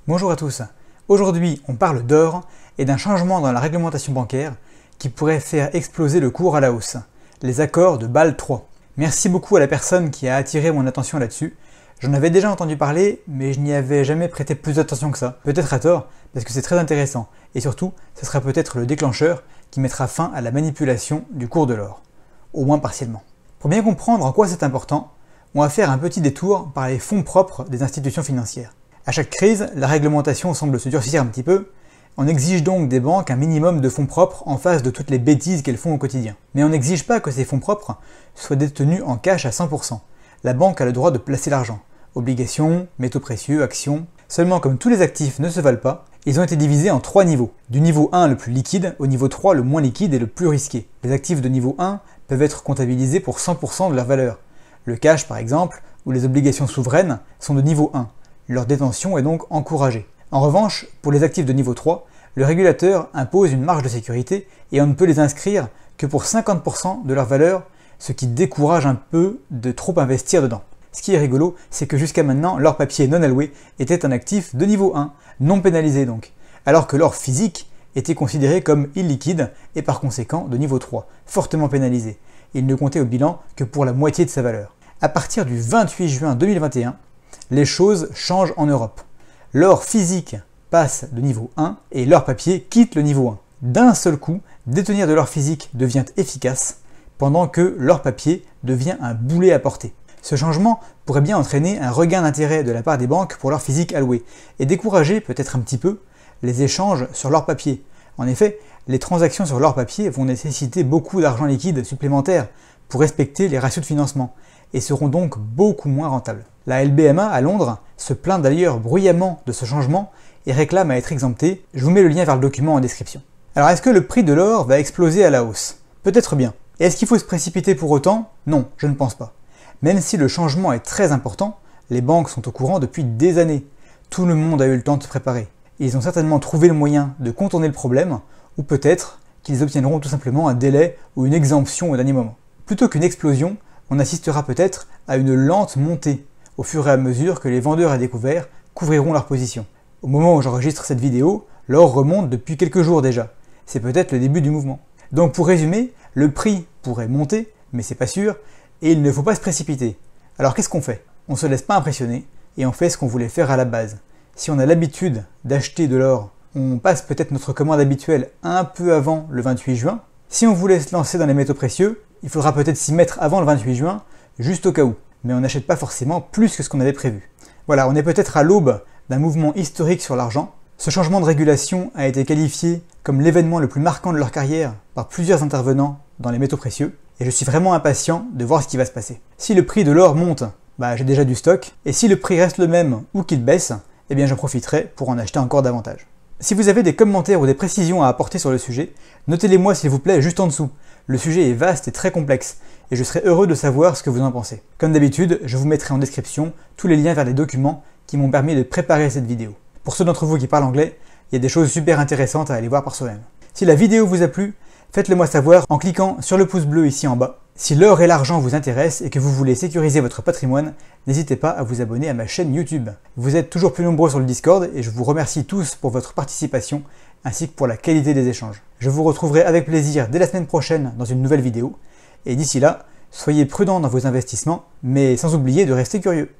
Bonjour à tous, aujourd'hui on parle d'or et d'un changement dans la réglementation bancaire qui pourrait faire exploser le cours à la hausse, les accords de Bâle III. Merci beaucoup à la personne qui a attiré mon attention là-dessus. J'en avais déjà entendu parler, mais je n'y avais jamais prêté plus d'attention que ça. Peut-être à tort, parce que c'est très intéressant, et surtout, ce sera peut-être le déclencheur qui mettra fin à la manipulation du cours de l'or, au moins partiellement. Pour bien comprendre en quoi c'est important, on va faire un petit détour par les fonds propres des institutions financières. À chaque crise, la réglementation semble se durcir un petit peu. On exige donc des banques un minimum de fonds propres en face de toutes les bêtises qu'elles font au quotidien. Mais on n'exige pas que ces fonds propres soient détenus en cash à 100%. La banque a le droit de placer l'argent. Obligations, métaux précieux, actions. Seulement, comme tous les actifs ne se valent pas, ils ont été divisés en 3 niveaux. Du niveau 1 le plus liquide au niveau 3 le moins liquide et le plus risqué. Les actifs de niveau 1 peuvent être comptabilisés pour 100% de leur valeur. Le cash par exemple, ou les obligations souveraines sont de niveau 1. Leur détention est donc encouragée. En revanche, pour les actifs de niveau 3, le régulateur impose une marge de sécurité et on ne peut les inscrire que pour 50% de leur valeur, ce qui décourage un peu de trop investir dedans. Ce qui est rigolo, c'est que jusqu'à maintenant, l'or papier non alloué était un actif de niveau 1, non pénalisé donc, alors que l'or physique était considéré comme illiquide et par conséquent de niveau 3, fortement pénalisé. Il ne comptait au bilan que pour la moitié de sa valeur. À partir du 28 juin 2021, les choses changent en Europe. L'or physique passe de niveau 1 et l'or papier quitte le niveau 1. D'un seul coup, détenir de l'or physique devient efficace, pendant que l'or papier devient un boulet à porter. Ce changement pourrait bien entraîner un regain d'intérêt de la part des banques pour l'or physique alloué, et décourager peut-être un petit peu les échanges sur l'or papier. En effet, les transactions sur l'or papier vont nécessiter beaucoup d'argent liquide supplémentaire pour respecter les ratios de financement, et seront donc beaucoup moins rentables. La LBMA à Londres se plaint d'ailleurs bruyamment de ce changement et réclame à être exemptée. Je vous mets le lien vers le document en description. Alors est-ce que le prix de l'or va exploser à la hausse? Peut-être bien. Et est-ce qu'il faut se précipiter pour autant? Non, je ne pense pas. Même si le changement est très important, les banques sont au courant depuis des années. Tout le monde a eu le temps de se préparer. Ils ont certainement trouvé le moyen de contourner le problème, ou peut-être qu'ils obtiendront tout simplement un délai ou une exemption au dernier moment. Plutôt qu'une explosion, on assistera peut-être à une lente montée, au fur et à mesure que les vendeurs à découvert couvriront leur position. Au moment où j'enregistre cette vidéo, l'or remonte depuis quelques jours déjà. C'est peut-être le début du mouvement. Donc pour résumer, le prix pourrait monter, mais c'est pas sûr, et il ne faut pas se précipiter. Alors qu'est-ce qu'on fait? On se laisse pas impressionner, et on fait ce qu'on voulait faire à la base. Si on a l'habitude d'acheter de l'or, on passe peut-être notre commande habituelle un peu avant le 28 juin. Si on voulait se lancer dans les métaux précieux, il faudra peut-être s'y mettre avant le 28 juin, juste au cas où. Mais on n'achète pas forcément plus que ce qu'on avait prévu. Voilà, on est peut-être à l'aube d'un mouvement historique sur l'argent. Ce changement de régulation a été qualifié comme l'événement le plus marquant de leur carrière par plusieurs intervenants dans les métaux précieux, et je suis vraiment impatient de voir ce qui va se passer. Si le prix de l'or monte, j'ai déjà du stock, et si le prix reste le même ou qu'il baisse, eh bien j'en profiterai pour en acheter encore davantage. Si vous avez des commentaires ou des précisions à apporter sur le sujet, notez-les moi s'il vous plaît juste en dessous. Le sujet est vaste et très complexe, et je serai heureux de savoir ce que vous en pensez. Comme d'habitude, je vous mettrai en description tous les liens vers les documents qui m'ont permis de préparer cette vidéo. Pour ceux d'entre vous qui parlent anglais, il y a des choses super intéressantes à aller voir par soi-même. Si la vidéo vous a plu, faites-le moi savoir en cliquant sur le pouce bleu ici en bas. Si l'or et l'argent vous intéressent et que vous voulez sécuriser votre patrimoine, n'hésitez pas à vous abonner à ma chaîne YouTube. Vous êtes toujours plus nombreux sur le Discord et je vous remercie tous pour votre participation ainsi que pour la qualité des échanges. Je vous retrouverai avec plaisir dès la semaine prochaine dans une nouvelle vidéo. Et d'ici là, soyez prudents dans vos investissements, mais sans oublier de rester curieux.